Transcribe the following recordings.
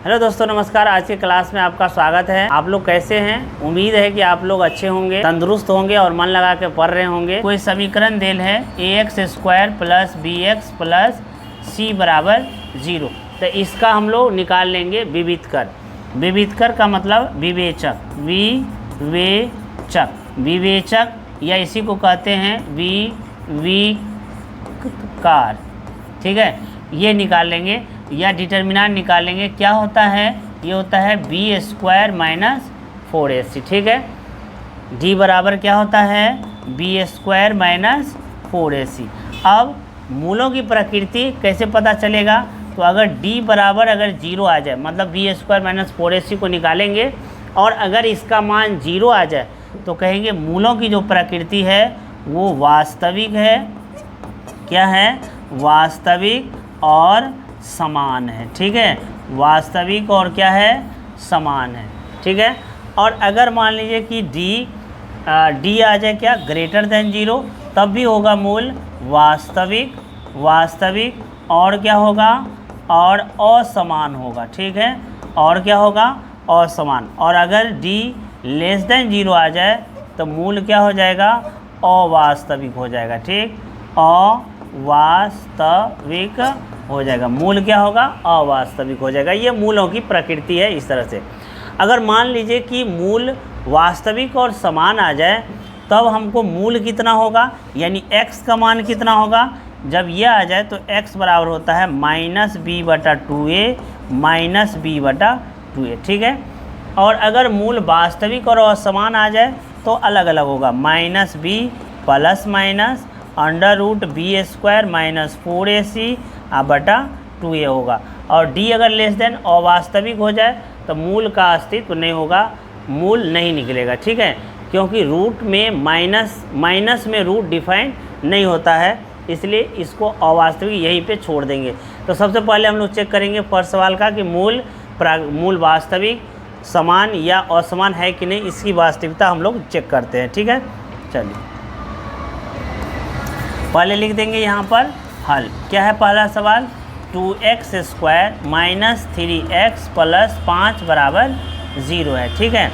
Hello दोस्तों, नमस्कार। आज की क्लास में आपका स्वागत है। आप लोग कैसे हैं? उम्मीद है कि आप लोग अच्छे होंगे, तंदुरुस्त होंगे और मन लगा के पढ़ रहे होंगे। कोई समीकरण देल है ax² plus bx plus c बराबर 0, तो इसका हम लोग निकाल लेंगे विविधकर। विविधकर का मतलब विवेचक, विवेचक या इसी को कहते हैं विविकार। ठीक है, ये निकाल लेंगे या डिटर्मिनेंट निकालेंगे। क्या होता है? ये होता है b² माइनस 4ac। ठीक है, d बराबर क्या होता है? b² minus 4ac। अब मूलों की प्रकृति कैसे पता चलेगा? तो अगर d बराबर अगर 0 आ जाए, मतलब b² माइनस 4ac को निकालेंगे और अगर इसका मान 0 आ जाए तो कहेंगे मूलों की जो प्रकृति है वो वास्तविक है। क्या है? वास्तविक और समान है। ठीक है, वास्तविक और क्या है? समान है। ठीक है, और अगर मान लीजिए कि d आ जाए क्या? ग्रेटर देन 0, तब भी होगा मूल वास्तविक और क्या होगा? और असमान होगा। ठीक है, और क्या होगा? असमान। और अगर d लेस देन 0 आ जाए तो मूल क्या हो जाएगा? अवास्तविक हो जाएगा। ठीक, अवास्तविक हो जाएगा। मूल क्या होगा? अवास्तविक हो जाएगा। ये मूलों की प्रकृति है। इस तरह से अगर मान लीजिए कि मूल वास्तविक और समान आ जाए तब हमको मूल कितना होगा, यानी x का मान कितना होगा? जब ये आ जाए तो x बराबर होता है -b/2a माइनस b/2a। ठीक है, और अगर मूल वास्तविक और असमान आ जाए तो अलग अलग होगा, -b plus minus √b² minus 4ac बटा 2a होगा। और d अगर लेस देन अवास्तविक हो जाए तो मूल का अस्तित्व नहीं होगा, मूल नहीं निकलेगा। ठीक है, क्योंकि रूट में माइनस में रूट डिफाइन नहीं होता है, इसलिए इसको अवास्तविक यहीं पे छोड़ देंगे। तो सबसे पहले हम लोग चेक करेंगे फर्स्ट सवाल का कि मूल वास्तविक समान या असमान है कि नहीं, इसकी वास्तविकता हम लोग चेक करते हैं। ठीक है, चलिए पहले लिख देंगे यहाँ पर हल। क्या है पहला सवाल? 2x² माइनस 3x प्लस 5 बराबर 0 है। ठीक है,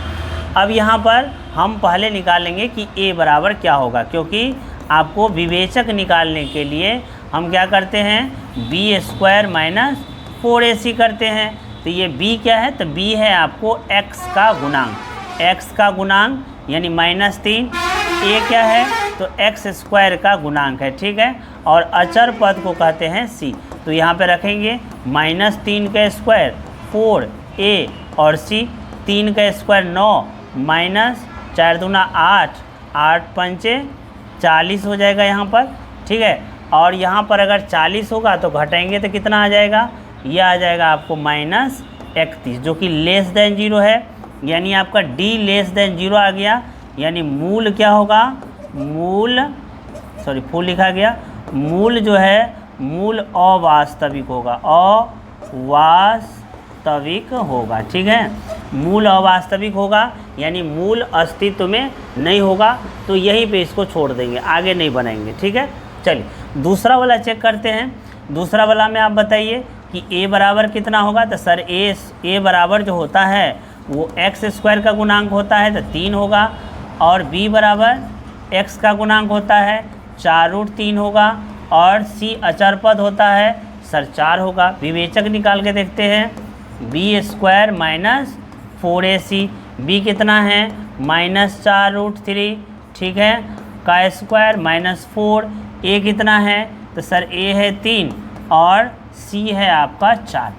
अब यहाँ पर हम पहले निकालेंगे कि a बराबर क्या होगा, क्योंकि आपको विवेचक निकालने के लिए हम क्या करते हैं? b² माइनस 4ac करते हैं। तो ये b क्या है? तो b है आपको x का गुणांक यानी -3। a क्या है? तो x² का गुणांक है। ठीक है, और अचर पद को कहते हैं c। तो यहाँ पे रखेंगे -3 का स्क्वायर 4a और c, 3 का स्क्वायर 9 माइनस 4 दूना 8, 8 पंचे 40 हो जाएगा यहाँ पर। ठीक है, और यहाँ पर अगर 40 होगा तो घटाएंगे तो कितना आ जाएगा? यह आ जाएगा आपको -31, जो कि लेस देन 0 है, यानी आपका d लेस देन 0 आ गया। यानी मूल क्या होगा? फुल लिखा गया। मूल जो है मूल अवास्तविक होगा, अवास्तविक होगा। ठीक है, मूल अवास्तविक होगा यानी मूल अस्तित्व में नहीं होगा, तो यहीं पे इसको छोड़ देंगे, आगे नहीं बनाएंगे। ठीक है, चलिए दूसरा वाला चेक करते हैं। दूसरा वाला में आप बताइए कि a बराबर कितना होगा? तो सर a बराबर जो होता है वो x² का गुणांक होता है तो 3 होगा, और b बराबर x का गुणांक होता है 4√3 होगा, और c अचर पद होता है सर 4 होगा। विवेचक निकाल के देखते हैं। b² माइनस 4ac, b कितना है? -4√3। ठीक है, का स्क्वायर माइनस 4, a कितना है? तो सर a है 3 और c है आपका 4।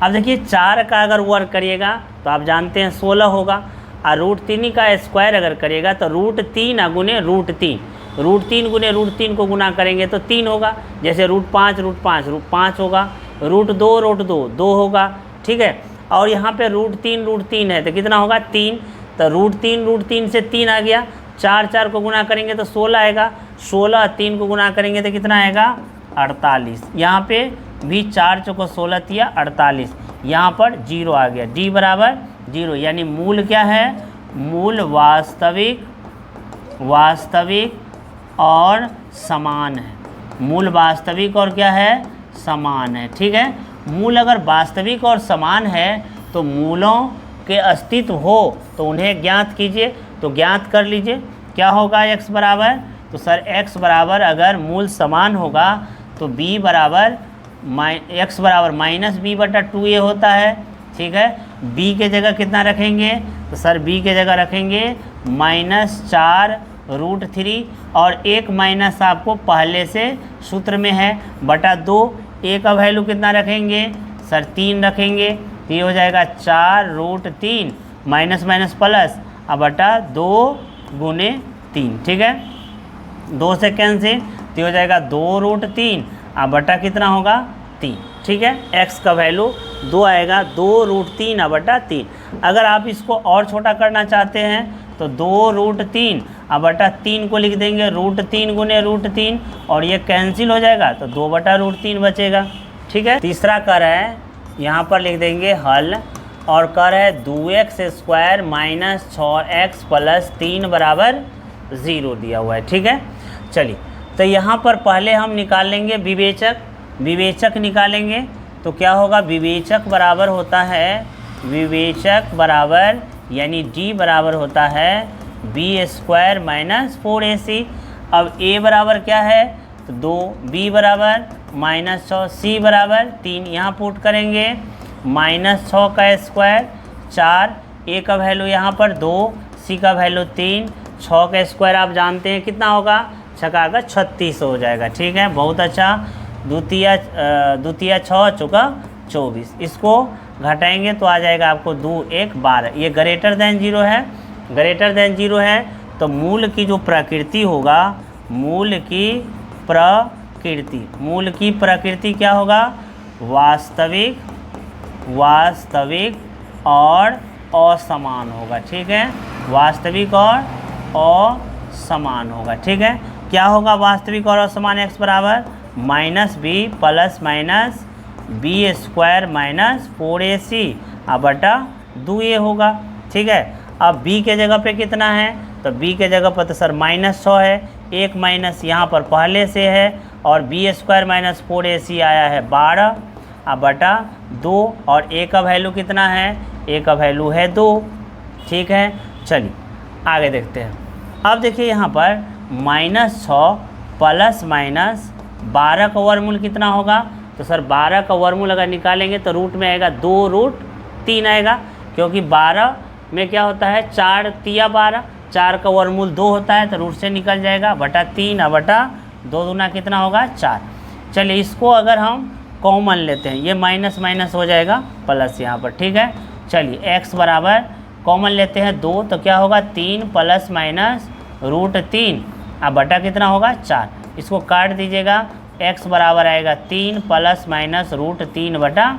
अब देखिए 4 का अगर वर्क करिएगा तो आप जानते हैं 16 होगा, और √3 का स्क्वायर अगर करिएगा तो √3 गुने √3, √3 गुने √3 को गुना करेंगे तो 3 होगा। जैसे √5 होगा, √2 2 होगा। ठीक है, और यहाँ पे √3 है तो कितना होगा? 3। तो √3 से 3 आ गया, 4 को गुना करेंगे तो 16 आएगा, 16 3 को गुना करेंगे तो कितना आएगा? 48। यहाँ पे भी 4 चौको 16 तिया 48, यहाँ पर 0 आ गया। d बराबर 0, यानी मूल क्या है? मूल वास्तविक और समान है। मूल वास्तविक और क्या है? समान है। ठीक है, मूल अगर वास्तविक और समान है तो मूलों के अस्तित्व हो तो उन्हें ज्ञात कीजिए। तो ज्ञात कर लीजिए क्या होगा x बराबर, तो सर x बराबर अगर मूल समान होगा तो b बराबर x बराबर माइनस बी बटा 2a होता है। ठीक है, b के जगह कितना रखेंगे, तो सर b के जगह रखेंगे -4√3 और एक माइनस आपको पहले से सूत्र में है बटा 2। a का वैल्यू कितना रखेंगे, सर 3 रखेंगे, तो ये हो जाएगा 4√3 माइनस माइनस प्लस अब बटा 2 गुने 3। ठीक है, 2 से कैंसिल तो हो जाएगा 2√3 अब बटा कितना होगा 3। ठीक है, x का वैल्यू 2 आएगा, 2√3 अब बटा 3। अगर आप इसको और छोटा करना चाहते हैं तो 2√3 अब बटा 3 को लिख देंगे √3 गुने √3 और ये कैंसिल हो जाएगा तो 2 बटा √3 बचेगा। ठीक है, तीसरा कर है, यहाँ पर लिख देंगे हल और कर है 2x² माइनस 6x प्लस 3 बराबर 0 दिया हुआ है। ठीक है, चलिए तो यहाँ पर पहले हम निकाल लेंगे विवेचक निकालेंगे। तो क्या होगा, विवेचक बराबर होता है, विवेचक बराबर यानी d बराबर होता है b² माइनस 4ac। अब a बराबर क्या है, तो 2, b बराबर -6, c बराबर 3, यहाँ पुट करेंगे -6 का स्क्वायर 4, a का वैल्यू यहाँ पर 2, c का वैल्यू 3, 6 का स्क्वायर आप जानते हैं कितना होगा, छका का 36 हो जाएगा। ठीक है, बहुत अच्छा, द्वितीय 6 चौका 24, इसको घटाएंगे तो आ जाएगा आपको 2 1 12। ये ग्रेटर देन 0 है, ग्रेटर देन 0 है तो मूल की जो प्रकृति होगा, मूल की प्रकृति क्या होगा, वास्तविक और असमान होगा। ठीक है, वास्तविक और असमान होगा। ठीक है, क्या होगा वास्तविक और असमान, x बराबर -b plus minus b² minus 4ac अब बटा 2a होगा। ठीक है, अब b के जगह पे कितना है, तो b के जगह पर तो सर -6 है, एक माइनस यहाँ पर पहले से है और b² माइनस 4ac आया है 12 अब बटा 2 और a का वैल्यू कितना है, a का वैल्यू है 2। ठीक है, चलिए आगे देखते हैं। अब देखिए यहाँ पर -6 प्लस माइनस 12 का वर्गमूल कितना होगा, तो सर 12 का वर्गमूल अगर निकालेंगे तो रूट में आएगा 2√3 आएगा, क्योंकि 12 में क्या होता है 4 तिया 12, 4 का वर्गमूल 2 होता है तो रूट से निकल जाएगा बटा 3 अब बटा 2 दूना कितना होगा 4। चलिए इसको अगर हम कॉमन लेते हैं, ये माइनस माइनस हो जाएगा प्लस यहाँ पर। ठीक है, चलिए x बराबर कॉमन लेते हैं 2 तो क्या होगा 3 प्लस माइनस √3 अब बटा कितना होगा 4। इसको काट दीजिएगा, x बराबर आएगा 3 प्लस माइनस √3 बटा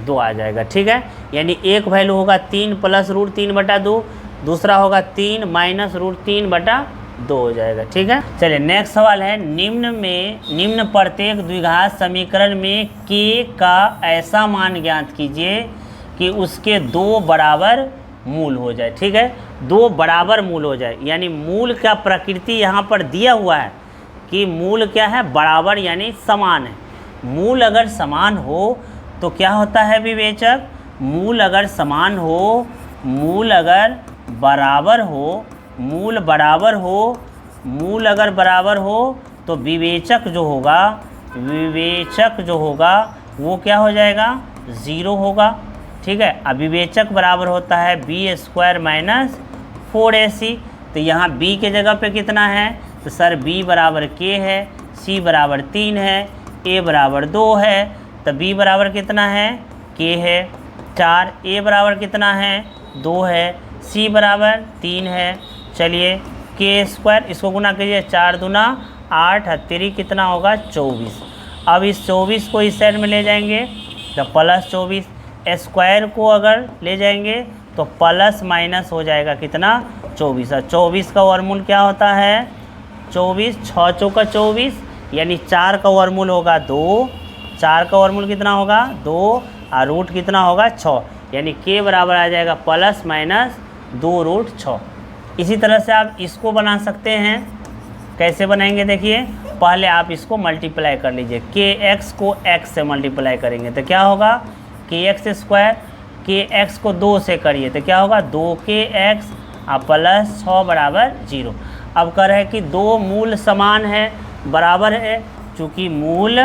2 आ जाएगा। ठीक है, यानी एक वैल्यू होगा 3 प्लस √3 बटा 2, दूसरा होगा 3 माइनस √3 बटा 2 हो जाएगा। ठीक है, चलिए नेक्स्ट सवाल है, निम्न प्रत्येक द्विघात समीकरण में k का ऐसा मान ज्ञात कीजिए कि उसके 2 बराबर मूल हो जाए। ठीक है, 2 बराबर मूल हो जाए, यानी मूल का प्रकृति यहाँ पर दिया हुआ है कि मूल क्या है, बराबर यानी समान है। मूल अगर समान हो तो क्या होता है विवेचक, मूल अगर समान हो, मूल अगर बराबर हो, मूल अगर बराबर हो तो विवेचक जो होगा वो क्या हो जाएगा 0 होगा। ठीक है, अब विवेचक बराबर होता है b² माइनस 4ac, तो यहाँ b के जगह पे कितना है, तो सर b बराबर k है, c बराबर 3 है, a बराबर 2 है, तो b बराबर कितना है k है 4, a बराबर कितना है 2 है, c बराबर 3 है। चलिए k², इसको गुना कीजिए 4 दूना 8 हत्तरी कितना होगा 24। अब इस 24 को इस साइड में ले जाएंगे तो प्लस 24, स्क्वायर को अगर ले जाएंगे तो प्लस माइनस हो जाएगा कितना 24। 24 का वर्गमूल क्या होता है 24, 6 चौका 24, यानी 4 का वर्गमूल होगा 2, 4 का वर्गमूल कितना होगा 2 और रूट कितना होगा 6, यानी k बराबर आ जाएगा प्लस माइनस 2√6। इसी तरह से आप इसको बना सकते हैं, कैसे बनाएंगे देखिए, पहले आप इसको मल्टीप्लाई कर लीजिए, के एक्स को एक्स से मल्टीप्लाई करेंगे तो क्या होगा, के एक्स स्क्वायर, के एक्स को 2 से करिए तो क्या होगा, 2 एक्स प्लस 6 बराबर 0। अब कह रहे हैं कि दो मूल समान है, बराबर है, चूँकि मूल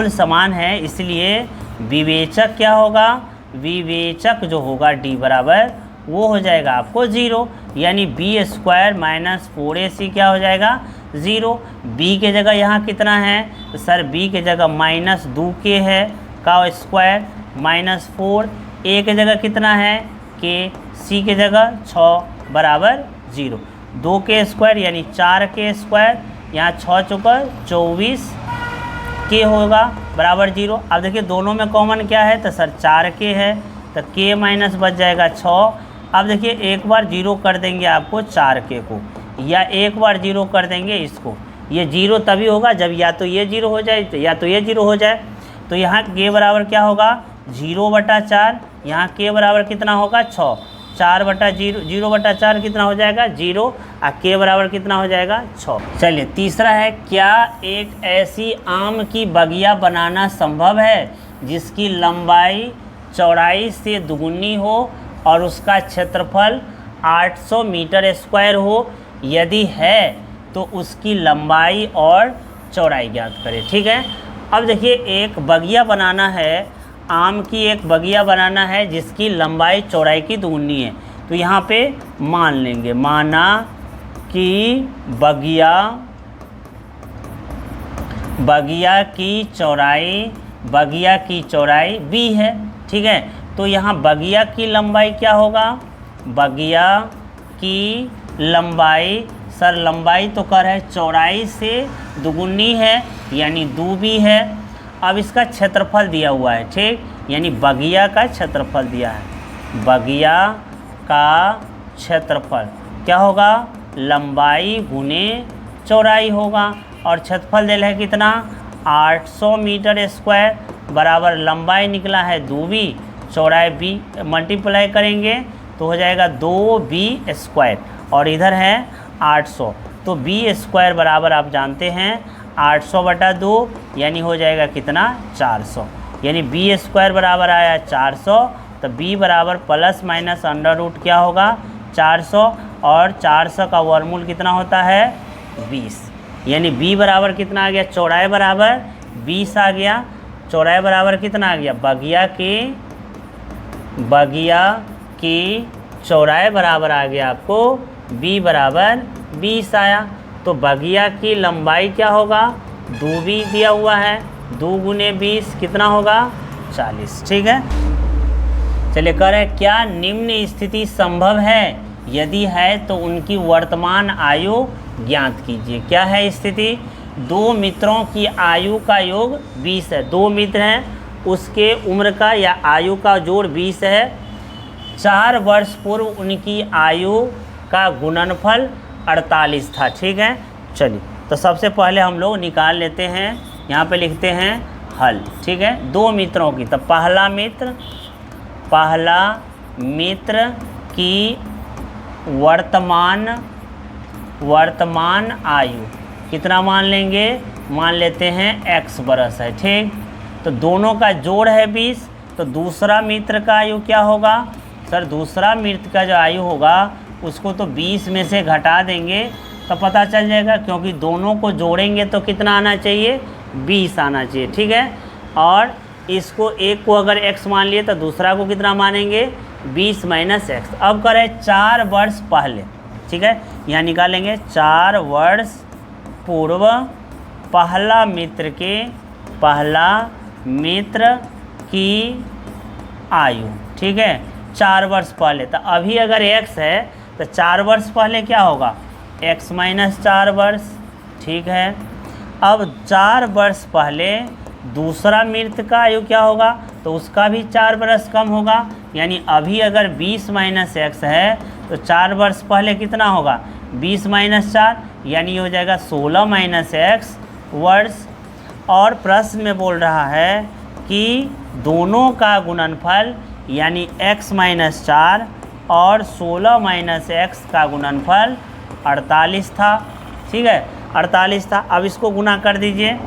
समान है इसलिए विवेचक क्या होगा, विवेचक जो होगा d बराबर वो हो जाएगा आपको 0, यानी बी स्क्वायर माइनस 4ac क्या हो जाएगा 0। b के जगह यहाँ कितना है, तो सर b के जगह माइनस 2k है का स्क्वायर माइनस 4, a के जगह कितना है k, c के जगह 6 बराबर 0। 2k स्क्वायर यानी 4k स्क्वायर, यहाँ 6 चौका 24 k होगा बराबर 0। अब देखिए दोनों में कॉमन क्या है, तो सर 4k है तो k माइनस बच जाएगा 6। अब देखिए एक बार 0 कर देंगे आपको 4k को, या एक बार 0 कर देंगे इसको, ये 0 तभी होगा जब या तो ये 0 हो जाए या तो ये 0 हो जाए। तो यहाँ k बराबर क्या होगा 0/4, यहाँ k बराबर कितना होगा 6, 0/4 कितना हो जाएगा 0, और k बराबर कितना हो जाएगा 6। चलिए तीसरा है, क्या एक ऐसी आम की बगिया बनाना संभव है जिसकी लंबाई चौड़ाई से दुगुनी हो और उसका क्षेत्रफल 800 मीटर स्क्वायर हो, यदि है तो उसकी लंबाई और चौड़ाई ज्ञात करें। ठीक है, अब देखिए एक बगिया बनाना है, आम की एक बगिया बनाना है जिसकी लंबाई चौड़ाई की दुगुनी है। तो यहाँ पे मान लेंगे, माना कि बगिया की चौड़ाई b है। ठीक है, तो यहाँ बगिया की लंबाई क्या होगा, बगिया की लंबाई, सर लंबाई तो कर है चौड़ाई से दुगुनी है यानी 2b है। अब इसका क्षेत्रफल दिया हुआ है, ठीक, यानी बगिया का क्षेत्रफल दिया है, बगिया का क्षेत्रफल क्या होगा, लंबाई गुने चौड़ाई होगा, और क्षेत्रफल दिया है कितना 800 मीटर स्क्वायर बराबर लंबाई निकला है 2b, चौड़ाई b, मल्टीप्लाई करेंगे तो हो जाएगा 2b स्क्वायर, और इधर है 800, तो b स्क्वायर बराबर आप जानते हैं 800/2 यानी हो जाएगा कितना 400, यानी b स्क्वायर बराबर आया 400, तो b बराबर प्लस माइनस अंडर रूट क्या होगा 400, और 400 का वर्गमूल कितना होता है 20, यानी b बराबर कितना आ गया, चौड़ाई बराबर 20 आ गया, चौड़ाई बराबर कितना आ गया, बगिया की चौड़ाई बराबर आ गया आपको b बराबर 20 आया। तो बगिया की लंबाई क्या होगा, 2b दिया हुआ है, 2 गुने 20 कितना होगा 40। ठीक है, चलिए कह रहे हैं क्या निम्न स्थिति संभव है, यदि है तो उनकी वर्तमान आयु ज्ञात कीजिए। क्या है स्थिति, दो मित्रों की आयु का योग 20 है, दो मित्र हैं उसके उम्र का या आयु का जोड़ 20 है, 4 वर्ष पूर्व उनकी आयु का गुणनफल 48 था। ठीक है, चलिए तो सबसे पहले हम लोग निकाल लेते हैं, यहाँ पे लिखते हैं हल। ठीक है, दो मित्रों की, तो पहला मित्र की वर्तमान आयु कितना मान लेंगे, मान लेते हैं x बरस है। ठीक, तो दोनों का जोड़ है 20, तो दूसरा मित्र का आयु क्या होगा, सर दूसरा मित्र का जो आयु होगा उसको तो 20 में से घटा देंगे तो पता चल जाएगा, क्योंकि दोनों को जोड़ेंगे तो कितना आना चाहिए 20 आना चाहिए। ठीक है, और इसको एक को अगर x मान लिए तो दूसरा को कितना मानेंगे 20 माइनस x। अब करें 4 वर्ष पहले, ठीक है, यहाँ निकालेंगे 4 वर्ष पूर्व पहला मित्र की आयु। ठीक है, 4 वर्ष पहले, तो अभी अगर x है तो 4 वर्ष पहले क्या होगा x माइनस 4 वर्ष। ठीक है, अब 4 वर्ष पहले दूसरा मित्र का आयु क्या होगा, तो उसका भी 4 वर्ष कम होगा, यानी अभी अगर 20 माइनस x है तो 4 वर्ष पहले कितना होगा 20 माइनस 4, यानी हो जाएगा 16 माइनस x वर्ष। और प्रश्न में बोल रहा है कि दोनों का गुणनफल यानी x माइनस 4 और 16 माइनस x का गुणनफल 48 था, ठीक है, 48 था। अब इसको गुना कर दीजिए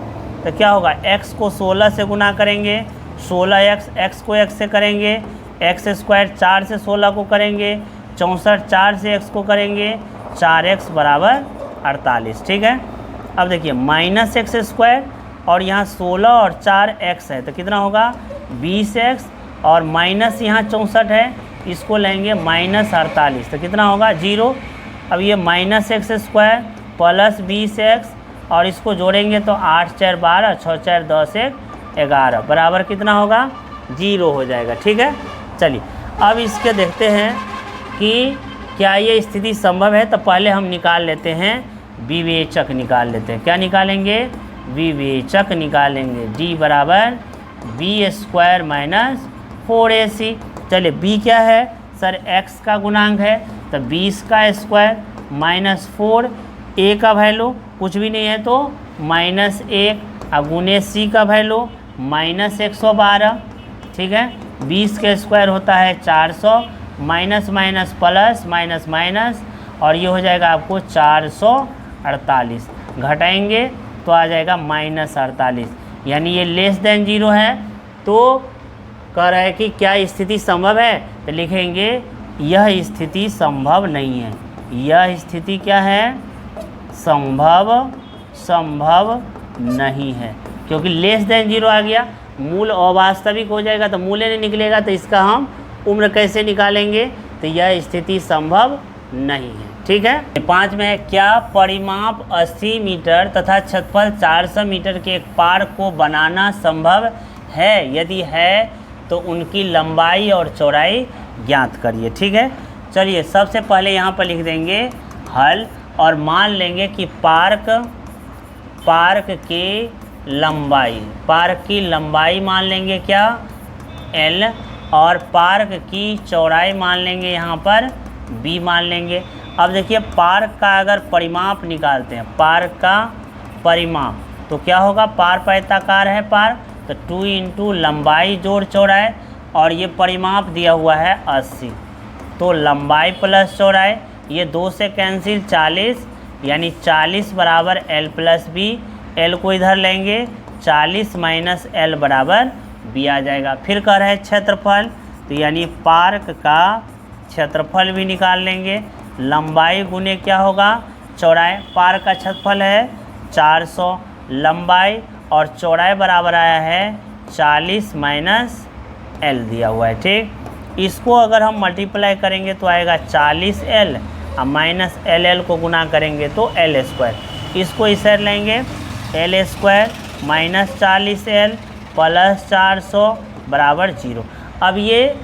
तो क्या होगा, x को 16 से गुना करेंगे, 16x, x को x से करेंगे, x स्क्वायर 4 से 16 को करेंगे, 64 4 से x को करेंगे, 4x बराबर 48, ठीक है। अब देखिए माइनस एक्स स्क्वायर और यहाँ 16 और 4x है तो कितना होगा 20x, और माइनस यहाँ 64 है, इसको लेंगे माइनस 48 तो कितना होगा 0। अब ये minus x square plus 20x और इसको जोड़ेंगे तो 8 4 12, 6 4 10 1 11 बराबर कितना होगा 0 हो जाएगा, ठीक है। चलिए अब इसके देखते हैं कि क्या ये स्थिति संभव है। तो पहले हम निकाल लेते हैं विवेचक, निकाल लेते हैं। क्या निकालेंगे, विवेचक निकालेंगे। d बराबर बी स्क्वायर माइनस 4ac। चलिए b क्या है सर, x का गुणांक है तो 20 का स्क्वायर माइनस 4, a का वैल्यू कुछ भी नहीं है तो -1, और गुने c का वैल्यू -112, ठीक है। 20 का स्क्वायर होता है 400, minus minus plus minus minus, और ये हो जाएगा आपको 448, घटाएंगे तो आ जाएगा -48, यानी ये लेस देन 0 है। तो कह रहा है कि क्या स्थिति संभव है, तो लिखेंगे यह स्थिति संभव नहीं है। यह स्थिति क्या है, संभव नहीं है, क्योंकि लेस देन 0 आ गया, मूल अवास्तविक हो जाएगा तो मूल्य नहीं निकलेगा, तो इसका हम उम्र कैसे निकालेंगे, तो यह स्थिति संभव नहीं है, ठीक है। 5 में है, क्या परिमाप 80 मीटर तथा क्षेत्रफल 400 मीटर के एक पार्क को बनाना संभव है, यदि है तो उनकी लंबाई और चौड़ाई ज्ञात करिए, ठीक है। चलिए सबसे पहले यहाँ पर लिख देंगे हल, और मान लेंगे कि पार्क की लंबाई मान लेंगे क्या L, और पार्क की चौड़ाई मान लेंगे यहाँ पर B मान लेंगे। अब देखिए पार्क का अगर परिमाप निकालते हैं, पार्क का परिमाप तो क्या होगा, पार्क है पार्क, तो 2 इंटू लंबाई जोड़ चौड़ाई, और ये परिमाप दिया हुआ है 80, तो लंबाई प्लस चौड़ाई, ये 2 से कैंसिल 40, यानी 40 बराबर L प्लस B, L को इधर लेंगे, 40 माइनस L बराबर B आ जाएगा। फिर कह रहे हैं क्षेत्रफल, तो यानी पार्क का क्षेत्रफल भी निकाल लेंगे, लंबाई गुने क्या होगा चौड़ाई, पार्क का क्षेत्रफल है 400, लंबाई और चौड़ाई बराबर आया है 40 माइनस L दिया हुआ है, ठीक। इसको अगर हम मल्टीप्लाई करेंगे तो आएगा 40L, और माइनस L को गुना करेंगे तो L स्क्वायर, इसको इस साइड लेंगे, L square minus 40L plus 400 बराबर 0। अब ये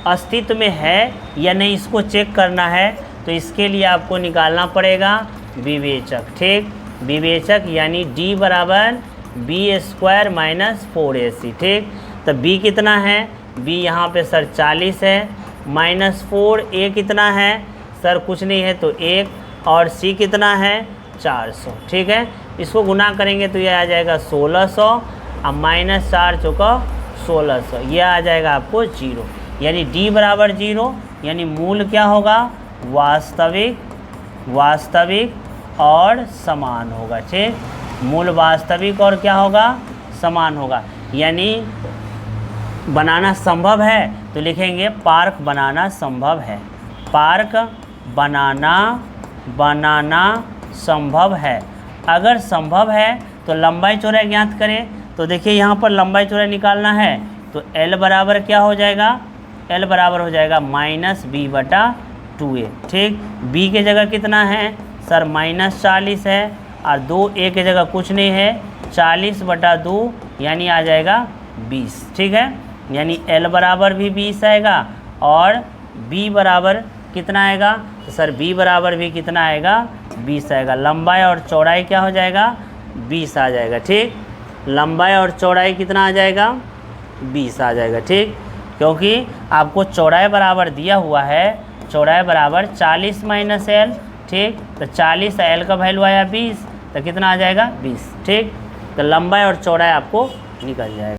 अस्तित्व में है या नहीं इसको चेक करना है, तो इसके लिए आपको निकालना पड़ेगा विवेचक, ठीक। विवेचक यानी d बराबर बी स्क्वायर माइनस 4ac, ठीक। तो b कितना है, b यहाँ पे सर 40 है, माइनस 4, a कितना है सर कुछ नहीं है तो 1, और c कितना है 400, ठीक है। इसको गुना करेंगे तो यह आ जाएगा 1600, और माइनस 4 चौका 1600, यह आ जाएगा आपको 0, यानी d बराबर 0, यानी मूल क्या होगा वास्तविक और समान होगा, ठीक। मूल वास्तविक और क्या होगा समान होगा, यानी बनाना संभव है तो लिखेंगे पार्क बनाना संभव है, पार्क बनाना संभव है। अगर संभव है तो लंबाई चौड़ाई ज्ञात करें, तो देखिए यहाँ पर लंबाई चौड़ाई निकालना है तो L बराबर क्या हो जाएगा, L बराबर हो जाएगा -B/2a, ठीक। B के जगह कितना है सर -40 है, और 2a के जगह कुछ नहीं है, 40/2 यानी आ जाएगा 20, ठीक है। यानी L बराबर भी 20 आएगा, और B बराबर कितना आएगा, तो सर B बराबर भी कितना आएगा 20 आएगा। लंबाई और चौड़ाई क्या हो जाएगा 20 आ जाएगा, ठीक। लंबाई और चौड़ाई कितना आ जाएगा 20 आ जाएगा, ठीक। क्योंकि आपको चौड़ाई बराबर दिया हुआ है, चौड़ाई बराबर 40 माइनस L, ठीक। तो 40 L का वैल्यू आया 20, तो कितना आ जाएगा 20, ठीक। तो लंबाई और चौड़ाई आपको निकल जाएगा।